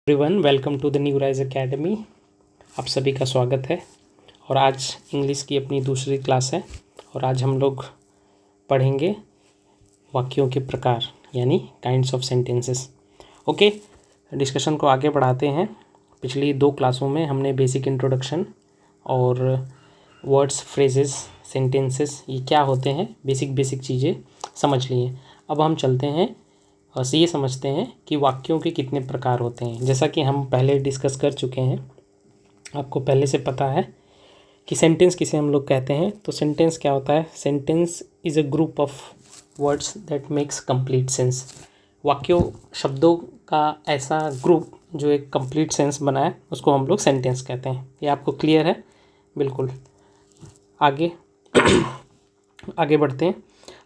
Everyone, welcome to the New Rise Academy. आप सभी का स्वागत है। और आज इंग्लिश की अपनी दूसरी क्लास है और आज हम लोग पढ़ेंगे वाक्यों के प्रकार यानी kinds of sentences. Okay, discussion को आगे बढ़ाते हैं। पिछली दो क्लासों में हमने बेसिक इंट्रोडक्शन और वर्ड्स, फ्रेजेस, सेंटेंसेस ये क्या होते हैं, बेसिक चीज़ें समझ लिए। अब हम चलते हैं और ये समझते हैं कि वाक्यों के कितने प्रकार होते हैं। जैसा कि हम पहले डिस्कस कर चुके हैं, आपको पहले से पता है कि सेंटेंस किसे हम लोग कहते हैं। तो सेंटेंस क्या होता है? Sentence is a group of words that makes complete sense. वाक्यों, शब्दों का ऐसा ग्रुप जो एक कंप्लीट सेंस बनाए उसको हम लोग सेंटेंस कहते हैं। ये आपको क्लियर है? बिल्कुल। आगे आगे बढ़ते हैं।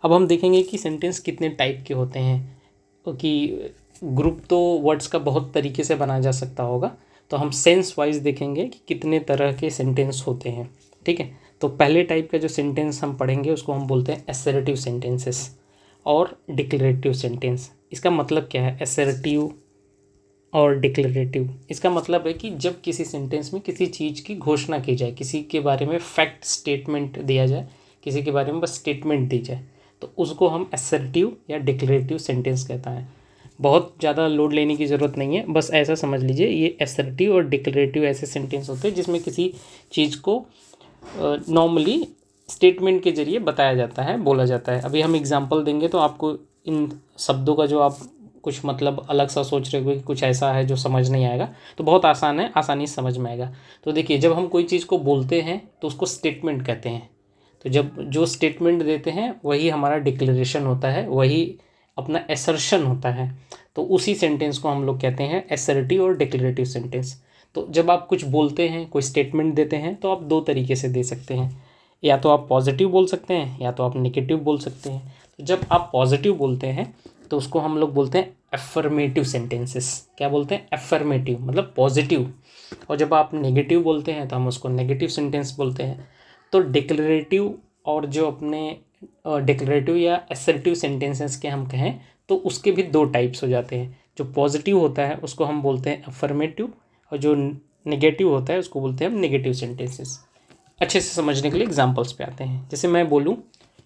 अब हम देखेंगे कि सेंटेंस कितने टाइप के होते हैं, कि ग्रुप तो वर्ड्स का बहुत तरीके से बनाया जा सकता होगा। तो हम सेंस वाइज देखेंगे कि कितने तरह के सेंटेंस होते हैं। ठीक है, तो पहले टाइप का जो सेंटेंस हम पढ़ेंगे उसको हम बोलते हैं असर्टिव सेंटेंसेस और डिक्लेरेटिव सेंटेंस। इसका मतलब क्या है असर्टिव और डिक्लेरेटिव? इसका मतलब है कि जब किसी सेंटेंस में किसी चीज़ की घोषणा की जाए, किसी के बारे में फैक्ट स्टेटमेंट दिया जाए, किसी के बारे में बस स्टेटमेंट दी जाए, तो उसको हम असर्टिव या डिक्लेरेटिव सेंटेंस कहता है। बहुत ज़्यादा लोड लेने की ज़रूरत नहीं है, बस ऐसा समझ लीजिए ये असर्टिव और डिक्लेरेटिव ऐसे सेंटेंस होते हैं जिसमें किसी चीज़ को नॉर्मली स्टेटमेंट के जरिए बताया जाता है, बोला जाता है। अभी हम एग्जांपल देंगे तो आपको इन शब्दों का जो आप कुछ मतलब अलग सा सोच रहे हो कि कुछ ऐसा है जो समझ नहीं आएगा, तो बहुत आसान है, आसानी से समझ में आएगा। तो देखिए, जब हम कोई चीज़ को बोलते हैं तो उसको स्टेटमेंट कहते हैं। तो जब जो स्टेटमेंट देते हैं वही हमारा डिक्लेरेशन होता है, वही अपना एसर्शन होता है। तो उसी सेंटेंस को हम लोग कहते हैं असर्टिव और डिक्लेरेटिव सेंटेंस। तो जब आप कुछ बोलते हैं, कोई स्टेटमेंट देते हैं, तो आप दो तरीके से दे सकते हैं। या तो आप पॉजिटिव बोल सकते हैं या तो आप नेगेटिव बोल सकते हैं। तो जब आप पॉजिटिव बोलते हैं तो उसको हम लोग बोलते हैं एफर्मेटिव सेंटेंसेस। क्या बोलते हैं? एफर्मेटिव मतलब पॉजिटिव। और जब आप नेगेटिव बोलते हैं तो हम उसको नेगेटिव सेंटेंस बोलते हैं। तो डिक्लेरेटिव और जो अपने डिक्लेरेटिव या असर्टिव सेंटेंसेस के हम कहें तो उसके भी दो टाइप्स हो जाते हैं। जो पॉजिटिव होता है उसको हम बोलते हैं अफर्मेटिव और जो नेगेटिव होता है उसको बोलते हैं हम नेगेटिव सेंटेंसेस। अच्छे से समझने के लिए एग्जांपल्स पे आते हैं। जैसे मैं बोलूँ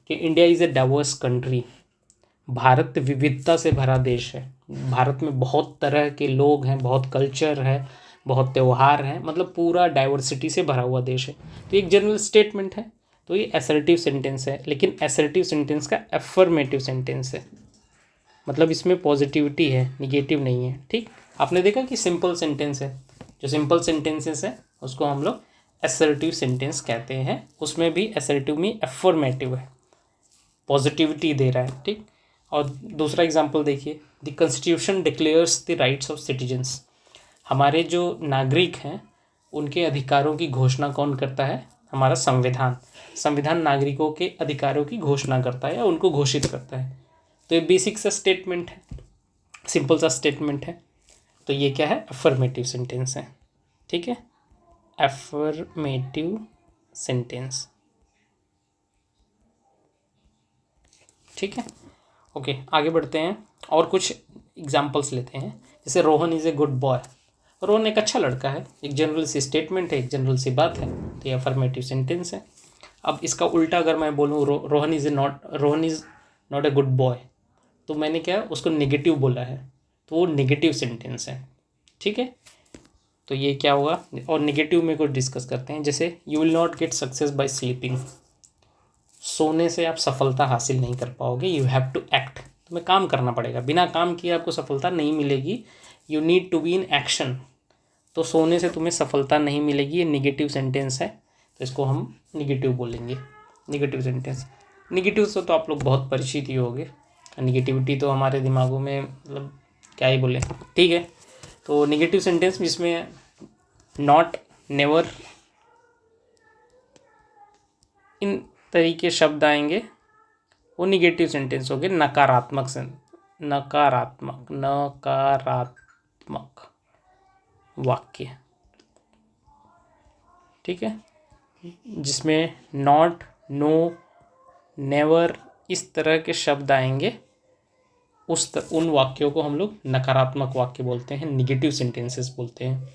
कि India is a diverse country. Bharat विविधता से भरा देश है। भारत में बहुत तरह के लोग हैं, बहुत कल्चर है, बहुत त्यौहार हैं, मतलब पूरा डाइवर्सिटी से भरा हुआ देश है। तो एक जनरल स्टेटमेंट है, तो ये असर्टिव सेंटेंस है। लेकिन असर्टिव सेंटेंस का एफर्मेटिव सेंटेंस है, मतलब इसमें पॉजिटिविटी है, निगेटिव नहीं है। ठीक, आपने देखा कि सिंपल सेंटेंस है, जो सिंपल सेंटेंसेस है उसको हम लोग असर्टिव सेंटेंस कहते हैं। उसमें भी असर्टिव में एफर्मेटिव है, पॉजिटिविटी दे रहा है। ठीक, और दूसरा एग्जाम्पल देखिए, the constitution declares the rights of citizens. हमारे जो नागरिक हैं उनके अधिकारों की घोषणा कौन करता है? हमारा संविधान। संविधान नागरिकों के अधिकारों की घोषणा करता है या उनको घोषित करता है। तो ये बेसिक सा स्टेटमेंट है, सिंपल सा स्टेटमेंट है। तो ये क्या है? अफर्मेटिव सेंटेंस है। ठीक है, अफर्मेटिव सेंटेंस। ठीक है, ओके, आगे बढ़ते हैं और कुछ एग्जाम्पल्स लेते हैं। जैसे Rohan is a good boy. Rohan एक अच्छा लड़का है, एक जनरल सी स्टेटमेंट है, एक जनरल सी बात है, तो ये अफर्मेटिव सेंटेंस है। अब इसका उल्टा अगर मैं बोलूँ Rohan is not a good boy, तो मैंने क्या उसको नेगेटिव बोला है, तो वो नेगेटिव सेंटेंस है। ठीक है, तो ये क्या होगा? और नेगेटिव में कुछ डिस्कस करते हैं। जैसे you will not get success by sleeping. सोने से आप सफलता हासिल नहीं कर पाओगे, यू हैव टू एक्ट। तुम्हें काम करना पड़ेगा, बिना काम किए आपको सफलता नहीं मिलेगी। You need to be in action. तो सोने से तुम्हें सफलता नहीं मिलेगी, ये निगेटिव सेंटेंस है, तो इसको हम निगेटिव बोलेंगे, निगेटिव सेंटेंस। निगेटिव से तो आप लोग बहुत परिचित ही होंगे, निगेटिविटी तो हमारे दिमागों में मतलब क्या ही बोले। ठीक है, तो निगेटिव सेंटेंस जिसमें नॉट, नेवर, इन तरीके शब्द आएंगे वो निगेटिव सेंटेंस हो गए, नकारात्मक वाक्य। ठीक है, जिसमें नॉट, नो, नेवर इस तरह के शब्द आएंगे उन वाक्यों को हम लोग नकारात्मक वाक्य बोलते हैं, निगेटिव सेंटेंसेस बोलते हैं।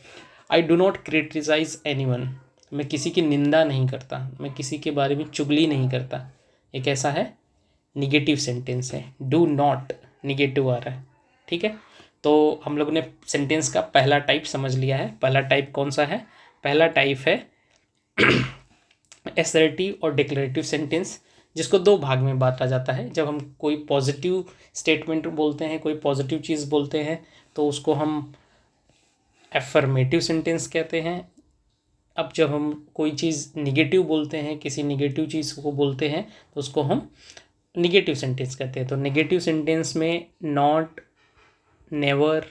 I do not criticise anyone, मैं किसी की निंदा नहीं करता, मैं किसी के बारे में चुगली नहीं करता, एक ऐसा है निगेटिव सेंटेंस है। डू नॉट निगेटिव आ रहा है, ठीक है। तो हम लोग ने सेंटेंस का पहला टाइप समझ लिया है। पहला टाइप कौन सा है? पहला टाइप है असर्टिव और डिक्लेरेटिव सेंटेंस, जिसको दो भाग में बांटा जाता है। जब हम कोई पॉजिटिव स्टेटमेंट बोलते हैं, कोई पॉजिटिव चीज़ बोलते हैं, तो उसको हम एफर्मेटिव सेंटेंस कहते हैं। अब जब हम कोई चीज़ निगेटिव बोलते हैं, किसी निगेटिव चीज़ को बोलते हैं, तो उसको हम निगेटिव सेंटेंस कहते हैं। तो निगेटिव सेंटेंस में नॉट, नेवर,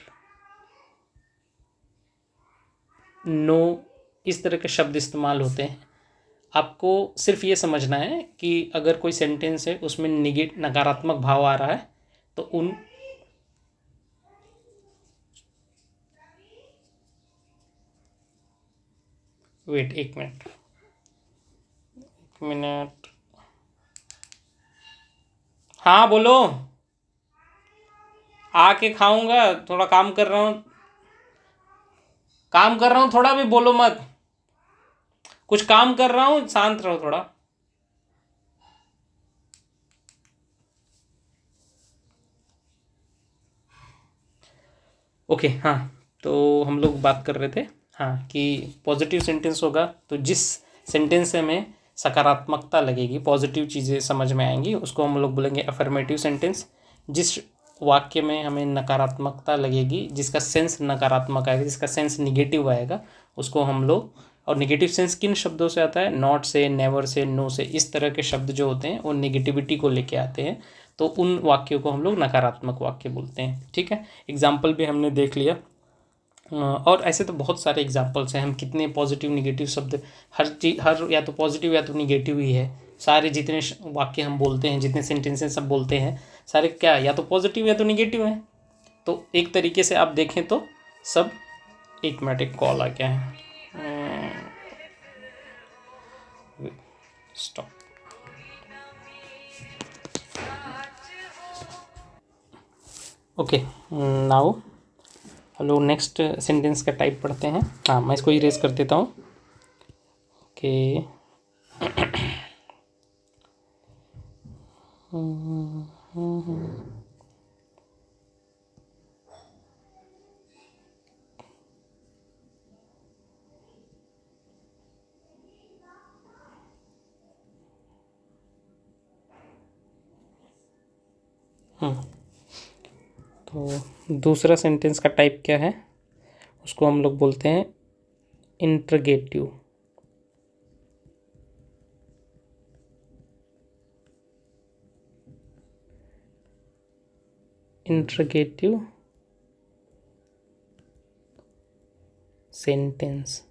नो, इस तरह के शब्द इस्तेमाल होते हैं। आपको सिर्फ ये समझना है कि अगर कोई सेंटेंस है उसमें नकारात्मक भाव आ रहा है तो एक मिनट, हाँ बोलो। आके खाऊंगा, थोड़ा काम कर रहा हूँ, थोड़ा भी बोलो मत, कुछ काम कर रहा हूँ, शांत रहो थोड़ा। ओके, हाँ, तो हम लोग बात कर रहे थे, हाँ, कि पॉजिटिव सेंटेंस होगा तो जिस सेंटेंस से हमें सकारात्मकता लगेगी, पॉजिटिव चीज़ें समझ में आएंगी, उसको हम लोग बोलेंगे अफर्मेटिव सेंटेंस। जिस वाक्य में हमें नकारात्मकता लगेगी, जिसका सेंस नकारात्मक आएगा, जिसका सेंस निगेटिव आएगा, उसको हम लोग, और निगेटिव सेंस किन शब्दों से आता है? नॉट से, नेवर से, नो से, इस तरह के शब्द जो होते हैं वो निगेटिविटी को लेके आते हैं, तो उन वाक्यों को हम लोग नकारात्मक वाक्य बोलते हैं, ठीक है। एग्जाम्पल भी हमने देख लिया, और ऐसे तो बहुत सारे एग्जाम्पल्स हैं। हम कितने पॉजिटिव निगेटिव शब्द, हर या तो पॉजिटिव या तो निगेटिव ही है। सारे जितने वाक्य हम बोलते हैं, जितने सेंटेंसेस सब बोलते हैं, सारे क्या, या तो पॉजिटिव या तो निगेटिव हैं। तो एक तरीके से आप देखें तो सब, एक मिनट, एक कॉल आ गया है, stop. Okay, now hello, next sentence का टाइप पढ़ते हैं। हाँ, मैं इसको इरेज कर देता हूँ। ओके, तो दूसरा सेंटेंस का टाइप क्या है? उसको हम लोग बोलते हैं interrogative. Interrogative sentence.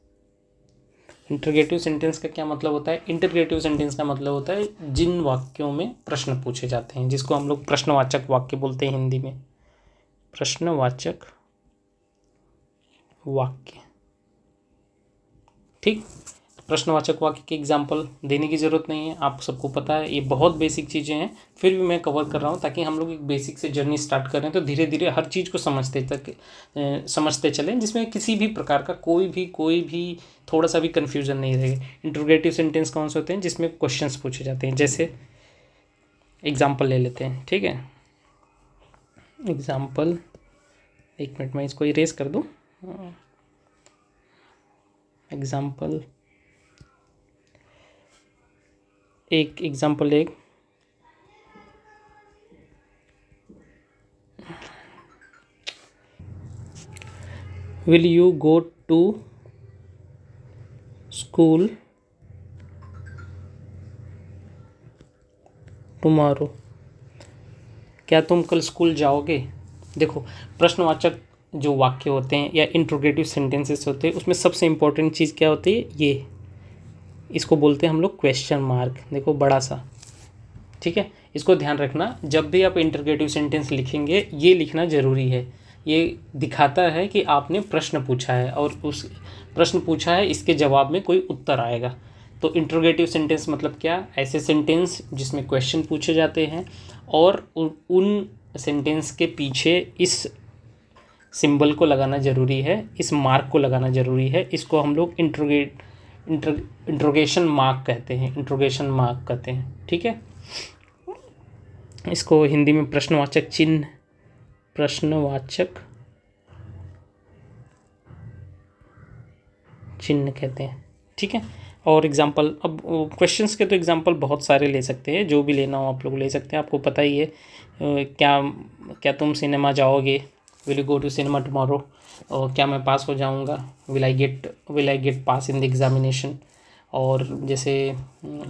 Interrogative sentence का क्या मतलब होता है? इंटरगेटिव सेंटेंस का मतलब होता है जिन वाक्यों में प्रश्न पूछे जाते हैं, जिसको हम लोग प्रश्नवाचक वाक्य बोलते हैं हिंदी में। प्रश्नवाचक वाक्य, ठीक। प्रश्नवाचक वाक्य के एग्जाम्पल देने की ज़रूरत नहीं है, आप सबको पता है, ये बहुत बेसिक चीज़ें हैं, फिर भी मैं कवर कर रहा हूँ ताकि हम लोग एक बेसिक से जर्नी स्टार्ट करें, तो धीरे धीरे हर चीज़ को समझते चलें, जिसमें किसी भी प्रकार का कोई भी थोड़ा सा भी कन्फ्यूज़न नहीं रहेगा। इंटरोगेटिव सेंटेंस कौन से होते हैं? जिसमें क्वेश्चंस पूछे जाते हैं। जैसे एग्जाम्पल ले लेते हैं, ठीक है। एग्जाम्पल, एक मिनट, मैं इसको इरेज कर दूँ। एग्जाम्पल एक will you go to school tomorrow? क्या तुम कल स्कूल जाओगे? देखो, प्रश्नवाचक जो वाक्य होते हैं या इंट्रोगेटिव सेंटेंसेस होते हैं, उसमें सबसे इम्पोर्टेंट चीज़ क्या होती है? ये, इसको बोलते हैं हम लोग क्वेश्चन मार्क। देखो, बड़ा सा, ठीक है। इसको ध्यान रखना, जब भी आप इंटरगेटिव सेंटेंस लिखेंगे, ये लिखना ज़रूरी है। ये दिखाता है कि आपने प्रश्न पूछा है, और उस प्रश्न पूछा है, इसके जवाब में कोई उत्तर आएगा। तो इंटरोगेटिव सेंटेंस मतलब क्या? ऐसे सेंटेंस जिसमें क्वेश्चन पूछे जाते हैं और उन सेंटेंस के पीछे इस सिंबल को लगाना ज़रूरी है, इस मार्क को लगाना ज़रूरी है। इसको हम लोग इंट्रोगेशन मार्क कहते हैं, इंट्रोगेशन मार्क कहते हैं। ठीक है, इसको हिंदी में प्रश्नवाचक चिन्ह, प्रश्नवाचक चिन्ह कहते हैं। ठीक है, और एग्जाम्पल, अब क्वेश्चंस के तो एग्जाम्पल बहुत सारे ले सकते हैं, जो भी लेना हो आप लोग ले सकते हैं। आपको पता ही है क्या क्या तुम सिनेमा जाओगे, will you go to cinema tomorrow, और क्या मैं पास हो जाऊंगा, will I get pass in the examination. और जैसे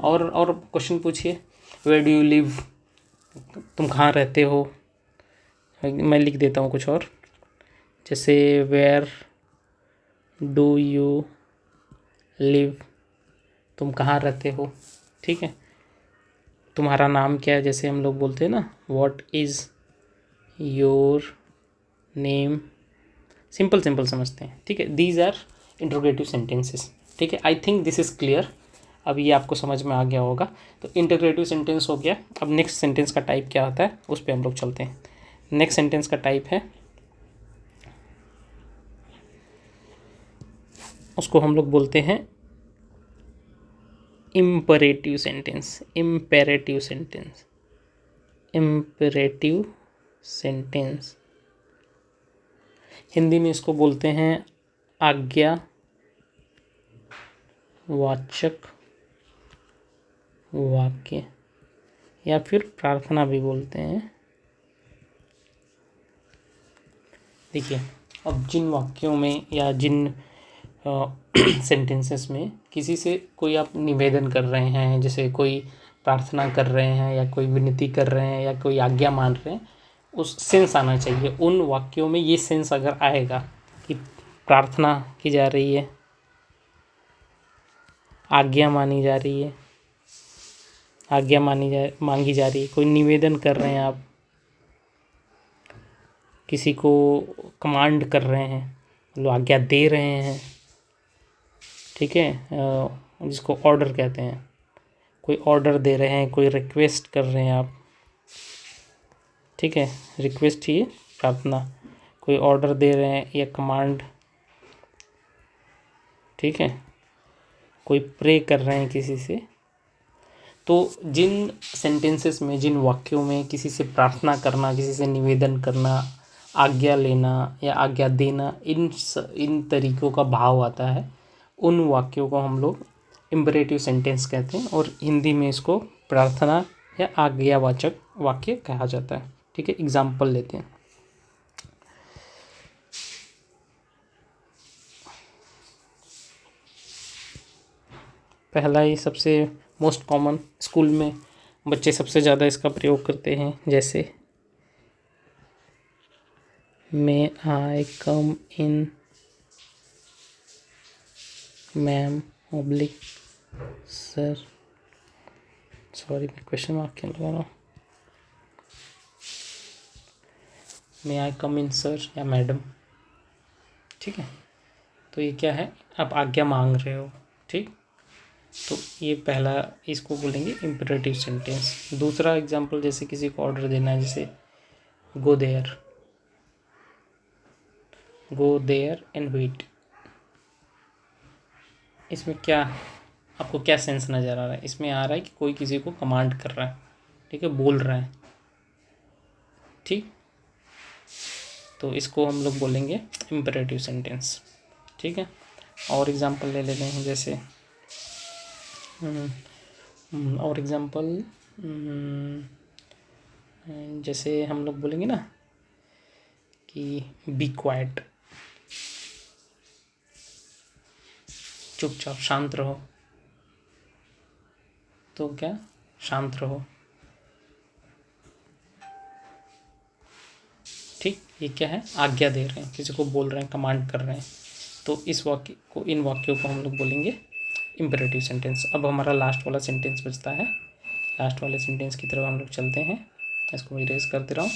और क्वेश्चन पूछिए, वेयर डू यू लिव, तुम कहाँ रहते हो। मैं लिख देता हूँ कुछ और, जैसे वेयर डू यू लिव, तुम कहाँ रहते हो। ठीक है, तुम्हारा नाम क्या है, जैसे हम लोग बोलते हैं ना, what is your name, simple simple समझते हैं। ठीक है, दीज आर इंट्रोगेटिव सेंटेंसेस। ठीक है, I think this is clear, अब ये आपको समझ में आ गया होगा। तो इंटीग्रेटिव सेंटेंस हो गया। अब नेक्स्ट सेंटेंस का टाइप क्या होता है उस पर हम लोग चलते हैं। नेक्स्ट सेंटेंस का टाइप है, उसको हम लोग बोलते हैं imperative sentence. Imperative sentence, imperative sentence, Hindi में इसको बोलते हैं आज्ञा वाचक वाक्य, या फिर प्रार्थना भी बोलते हैं। देखिए, अब जिन वाक्यों में या जिन सेंटेंसेस में किसी से कोई आप निवेदन कर रहे हैं, जैसे कोई प्रार्थना कर रहे हैं या कोई विनती कर रहे हैं या कोई आज्ञा मान रहे हैं, उस सेंस आना चाहिए। उन वाक्यों में ये सेंस अगर आएगा कि प्रार्थना की जा रही है, आज्ञा मानी जा रही है, आज्ञा मांगी जा रही है, कोई निवेदन कर रहे हैं आप, किसी को कमांड कर रहे हैं, मतलब आज्ञा दे रहे हैं। ठीक है, जिसको ऑर्डर कहते हैं, कोई ऑर्डर दे रहे हैं, कोई रिक्वेस्ट कर रहे हैं आप। ठीक है, रिक्वेस्ट ही प्रार्थना, कोई ऑर्डर दे रहे हैं या कमांड। ठीक है, कोई प्रे कर रहे हैं किसी से। तो जिन सेंटेंसेस में, जिन वाक्यों में किसी से प्रार्थना करना, किसी से निवेदन करना, आज्ञा लेना या आज्ञा देना, इन तरीक़ों का भाव आता है, उन वाक्यों को हम लोग इम्परेटिव सेंटेंस कहते हैं, और हिंदी में इसको प्रार्थना या आज्ञावाचक वाक्य कहा जाता है। ठीक है, एग्जाम्पल लेते हैं। पहला ही सबसे मोस्ट कॉमन, स्कूल में बच्चे सबसे ज़्यादा इसका प्रयोग करते हैं, जैसे may I come in ma'am oblique sir, sorry मैं क्वेश्चन मार्क क्यों लगा रहा हूँ, मे आई कम इन सर या मैडम। ठीक है, तो ये क्या है, आप आज्ञा मांग रहे हो। ठीक, तो ये पहला, इसको बोलेंगे इम्परेटिव सेंटेंस। दूसरा एग्जांपल, जैसे किसी को ऑर्डर देना है, जैसे go there, go there and wait. इसमें क्या, आपको क्या सेंस नज़र आ रहा है, इसमें आ रहा है कि कोई किसी को कमांड कर रहा है। ठीक है, बोल रहा है। ठीक, तो इसको हम लोग बोलेंगे इम्परेटिव सेंटेंस। ठीक है, और एग्जांपल ले लेते हैं, जैसे और एग्जांपल, जैसे हम लोग बोलेंगे ना कि बी क्वाइट, चुपचाप शांत रहो, तो क्या, शांत रहो। ठीक, ये क्या है, आज्ञा दे रहे हैं, किसी को बोल रहे हैं, कमांड कर रहे हैं। तो इस वाक्य को, इन वाक्यों को हम लोग बोलेंगे इम्परेटिव सेंटेंस। अब हमारा लास्ट वाला सेंटेंस बचता है, लास्ट वाले सेंटेंस की तरफ हम लोग चलते हैं। इसको इरेज कर दे रहा हूँ।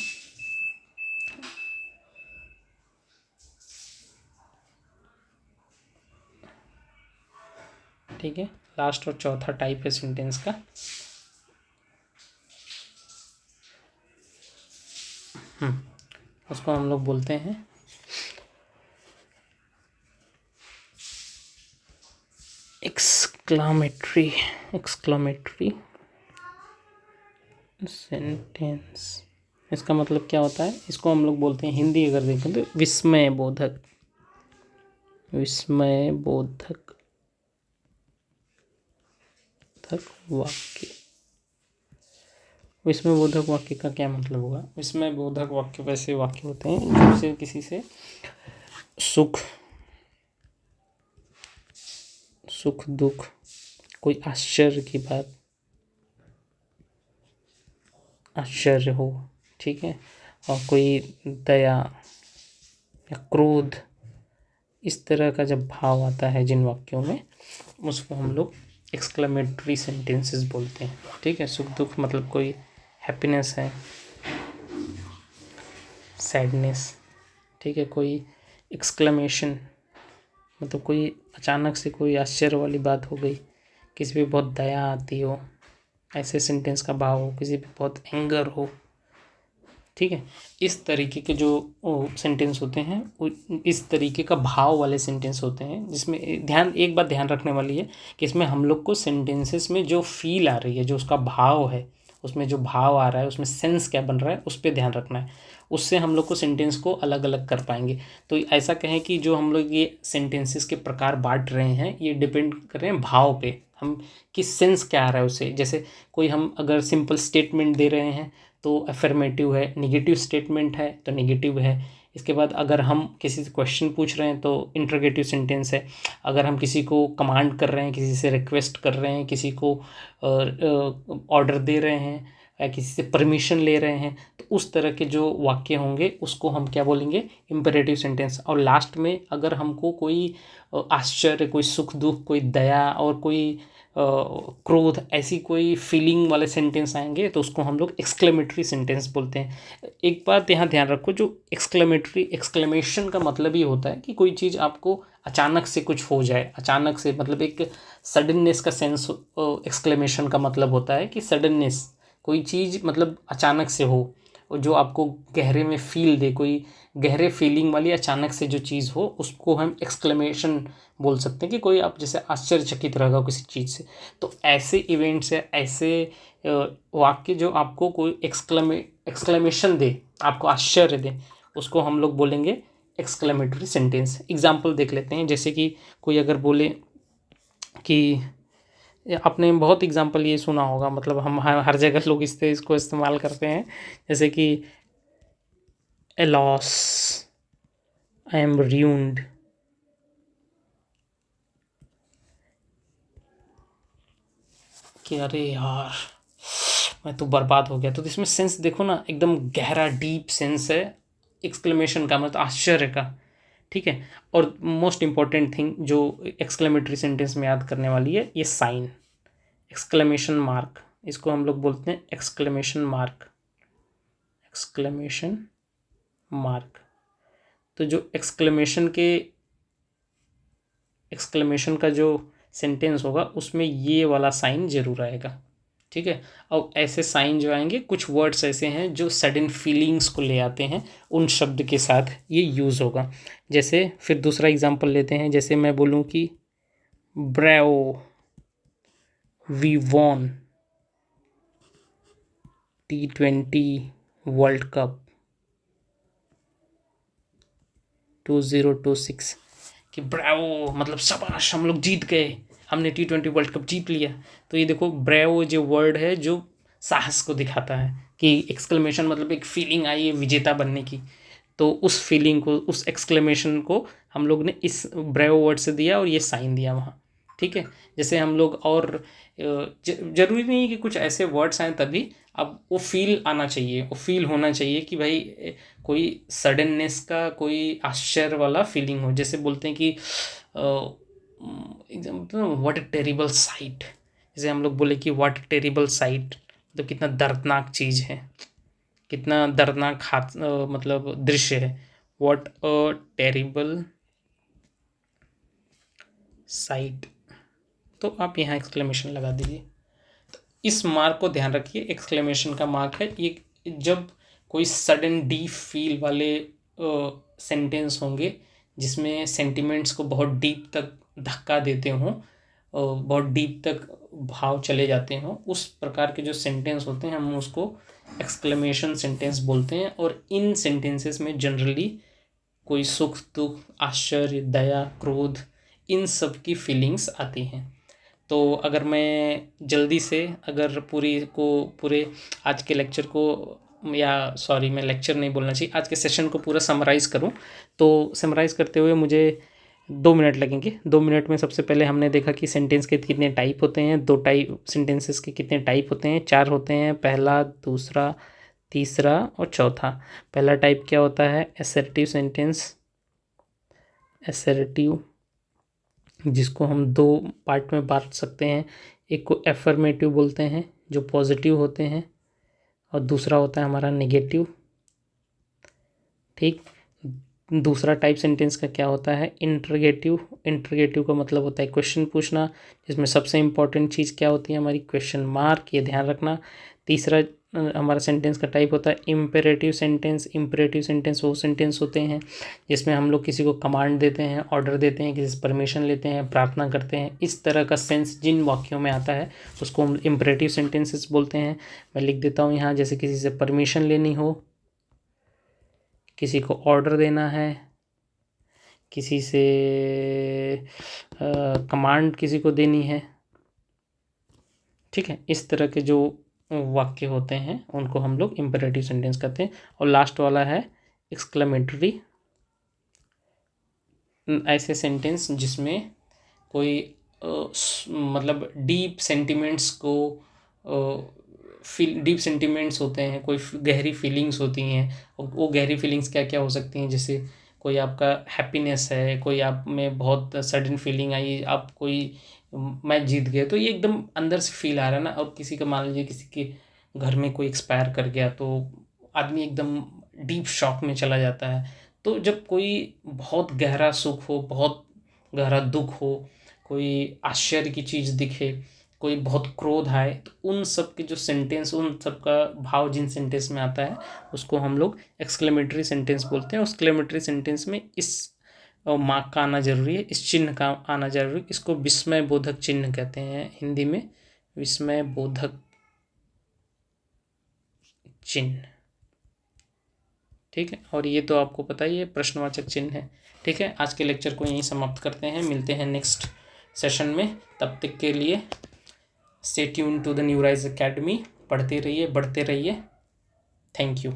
ठीक है, लास्ट और चौथा टाइप है सेंटेंस का, उसको हम लोग बोलते हैं एक्सक्लामेटरी सेंटेंस। इसका मतलब क्या होता है, इसको हम लोग बोलते हैं, हिंदी अगर देखें तो विस्मय बोधक वाक्य। विस्मय बोधक वाक्य का क्या मतलब होगा? विस्मय बोधक वाक्य वैसे वाक्य होते हैं जिससे किसी से सुख दुख, कोई आश्चर्य की बात, आश्चर्य हो, ठीक है, और कोई दया या क्रोध, इस तरह का जब भाव आता है जिन वाक्यों में, उसको हम लोग एक्सक्लेमेटरी सेंटेंसेस बोलते हैं। ठीक है, सुख दुख मतलब कोई हैप्पीनेस है, सैडनेस, ठीक है, कोई एक्सक्लेमेशन मतलब कोई अचानक से कोई आश्चर्य वाली बात हो गई, किसी पे बहुत दया आती हो, ऐसे सेंटेंस का भाव हो, किसी पे बहुत एंगर हो, ठीक है, इस तरीके के जो सेंटेंस होते हैं वो इस तरीके का भाव वाले सेंटेंस होते हैं, जिसमें एक बात ध्यान रखने वाली है कि इसमें हम लोग को सेंटेंसेस में जो फील आ रही है, जो उसका भाव है, उसमें जो भाव आ रहा है, उसमें सेंस क्या बन रहा है, उस पर ध्यान रखना है। उससे हम लोग को सेंटेंस को अलग अलग कर पाएंगे। तो ऐसा कहें कि जो हम लोग ये सेंटेंसेस के प्रकार बांट रहे हैं, ये डिपेंड कर रहे हैं भाव पे, हम किस सेंस क्या आ रहा है उससे। जैसे कोई हम अगर सिंपल स्टेटमेंट दे रहे हैं तो अफर्मेटिव है, नेगेटिव स्टेटमेंट है तो नेगेटिव है। इसके बाद अगर हम किसी से क्वेश्चन पूछ रहे हैं तो इंटरोगेटिव सेंटेंस है। अगर हम किसी को कमांड कर रहे हैं, किसी से रिक्वेस्ट कर रहे हैं, किसी को ऑर्डर दे रहे हैं या किसी से परमिशन ले रहे हैं, तो उस तरह के जो वाक्य होंगे उसको हम क्या बोलेंगे, इम्पेरेटिव सेंटेंस। और लास्ट में अगर हमको कोई आश्चर्य, कोई सुख दुख, कोई दया और कोई क्रोध, ऐसी कोई फीलिंग वाले सेंटेंस आएंगे तो उसको हम लोग एक्सक्लेमेटरी सेंटेंस बोलते हैं। एक बात यहाँ ध्यान रखो, जो एक्सक्लेमेशन का मतलब ये होता है कि कोई चीज़ आपको अचानक से कुछ हो जाए, अचानक से मतलब एक सडननेस का सेंस। एक्सक्लेमेशन का मतलब होता है कि सडननेस, कोई चीज़ मतलब अचानक से हो और जो आपको गहरे में फील दे, कोई गहरे फीलिंग वाली अचानक से जो चीज़ हो, उसको हम एक्सक्लेमेशन बोल सकते हैं कि कोई आप जैसे आश्चर्यचकित रहेगा किसी चीज़ से। तो ऐसे इवेंट्स है, ऐसे वाक्य जो आपको कोई एक्सक्लेमेशन दे, आपको आश्चर्य दे, उसको हम लोग बोलेंगे एक्सक्लेमेटरी सेंटेंस। एग्जाम्पल देख लेते हैं, जैसे कि कोई अगर बोले कि, आपने बहुत एग्जाम्पल ये सुना होगा, मतलब हम हर जगह लोग इसको इस्तेमाल करते हैं, जैसे कि ए लॉस, आई एम ruined, कि अरे यार मैं तो बर्बाद हो गया। तो इसमें सेंस देखो ना, एकदम गहरा डीप सेंस है एक्सक्लेमेशन का, मतलब आश्चर्य का। ठीक है, और मोस्ट इम्पॉर्टेंट थिंग जो एक्सक्लेमेटरी सेंटेंस में याद करने वाली है, ये साइन, एक्सक्लेमेशन मार्क, इसको हम लोग बोलते हैं एक्सक्लेमेशन मार्क। तो जो एक्सक्लेमेशन का जो सेंटेंस होगा उसमें ये वाला साइन जरूर आएगा। ठीक है, और ऐसे साइन जो आएंगे, कुछ वर्ड्स ऐसे हैं जो सडन फीलिंग्स को ले आते हैं, उन शब्द के साथ ये यूज़ होगा। जैसे फिर दूसरा एग्जांपल लेते हैं, जैसे मैं बोलूँ कि bravo, we won T20 world cup 2026, कि ब्रेवो मतलब शाबाश हम लोग जीत गए, हमने T20 वर्ल्ड कप जीत लिया। तो ये देखो, ब्रेवो जो वर्ड है जो साहस को दिखाता है, कि एक्सक्लेमेशन मतलब एक फीलिंग आई है विजेता बनने की, तो उस फीलिंग को, उस एक्सक्लेमेशन को हम लोग ने इस ब्रेवो वर्ड से दिया और ये साइन दिया वहाँ। ठीक है, जैसे हम लोग और जरूरी नहीं कि कुछ ऐसे वर्ड्स आए तभी, अब वो फील आना चाहिए, वो फील होना चाहिए कि भाई कोई सडननेस का, कोई आश्चर्य वाला फीलिंग हो। जैसे बोलते हैं कि example, what a terrible site, जैसे हम लोग बोले कि व्हाट अ टेरिबल साइट, मतलब कितना दर्दनाक चीज़ है, कितना दर्दनाक मतलब दृश्य है, व्हाट अ टेरिबल साइट। तो आप यहाँ एक्सक्लेमेशन लगा दीजिए। तो इस मार्क को ध्यान रखिए, एक्सक्लेमेशन का मार्क है ये। जब कोई सडन डीप फील वाले सेंटेंस होंगे जिसमें सेंटिमेंट्स को बहुत डीप तक धक्का देते हों, बहुत डीप तक भाव चले जाते हों, उस प्रकार के जो सेंटेंस होते हैं हम उसको एक्सक्लेमेशन सेंटेंस बोलते हैं। और इन सेंटेंसेस में जनरली कोई सुख, दुख, आश्चर्य, दया, क्रोध, इन सब की फीलिंग्स आती हैं। तो अगर मैं जल्दी से अगर पूरे आज के लेक्चर को, या सॉरी मैं लेक्चर नहीं बोलना चाहिए, आज के सेशन को पूरा समराइज़ करूं, तो समराइज़ करते हुए मुझे 2 मिनट लगेंगे। 2 मिनट में सबसे पहले हमने देखा कि सेंटेंस के कितने टाइप होते हैं, 2 टाइप सेंटेंसेस के कितने टाइप होते हैं, 4 होते हैं, पहला, दूसरा, तीसरा और चौथा। पहला टाइप क्या होता है? असर्टिव सेंटेंस, असर्टिव, जिसको हम 2 पार्ट में बांट सकते हैं। एक को एफर्मेटिव बोलते हैं जो पॉजिटिव होते हैं, और दूसरा होता है हमारा नेगेटिव। ठीक। दूसरा टाइप सेंटेंस का क्या होता है? इंटरोगेटिव। इंटरोगेटिव का मतलब होता है क्वेश्चन पूछना, जिसमें सबसे इम्पॉर्टेंट चीज़ क्या होती है? हमारी क्वेश्चन मार्क, ये ध्यान रखना। तीसरा हमारा सेंटेंस का टाइप होता है इम्पेरेटिव सेंटेंस। इम्पेरेटिव सेंटेंस वो सेंटेंस होते हैं जिसमें हम लोग किसी को कमांड देते हैं, ऑर्डर देते हैं, किसी से परमिशन लेते हैं, प्रार्थना करते हैं। इस तरह का सेंस जिन वाक्यों में आता है उसको हम इम्पेरेटिव सेंटेंसेस बोलते हैं। मैं लिख देता हूँ यहाँ, जैसे किसी से परमिशन लेनी हो, किसी को ऑर्डर देना है, किसी से कमांड किसी को देनी है। ठीक है, इस तरह के जो वाक्य होते हैं उनको हम लोग इम्पेरेटिव सेंटेंस कहते हैं। और लास्ट वाला है एक्सक्लेमेटरी, ऐसे सेंटेंस जिसमें कोई मतलब डीप सेंटिमेंट्स को डीप सेंटिमेंट्स होते हैं, कोई गहरी फीलिंग्स होती हैं। और वो गहरी फीलिंग्स क्या क्या हो सकती हैं? जैसे कोई आपका हैप्पीनेस है, कोई आप में बहुत सडन फीलिंग आई, आप कोई मैच जीत गए, तो ये एकदम अंदर से फील आ रहा है ना। और किसी का मान लीजिए किसी के घर में कोई एक्सपायर कर गया तो आदमी एकदम डीप शॉक में चला जाता है। तो जब कोई बहुत गहरा सुख हो, बहुत गहरा दुख हो, कोई आश्चर्य की चीज़ दिखे, कोई बहुत क्रोध आए, तो उन सब के जो सेंटेंस, उन सब का भाव जिन सेंटेंस में आता है उसको हम लोग एक्सक्लेमेटरी सेंटेंस बोलते हैं। एक्सक्लेमेटरी सेंटेंस में इस मार्क का आना जरूरी है, इस चिन्ह का आना जरूरी है। इसको विस्मय बोधक चिन्ह कहते हैं हिंदी में, विस्मय बोधक चिन्ह। ठीक है, और ये तो आपको पता ही है, प्रश्नवाचक चिन्ह है। ठीक है, आज के लेक्चर को यहीं समाप्त करते हैं, मिलते हैं नेक्स्ट सेशन में। तब तक के लिए stay tune to the New Rise Academy. पढ़ते रहिए, बढ़ते रहिए। Thank you.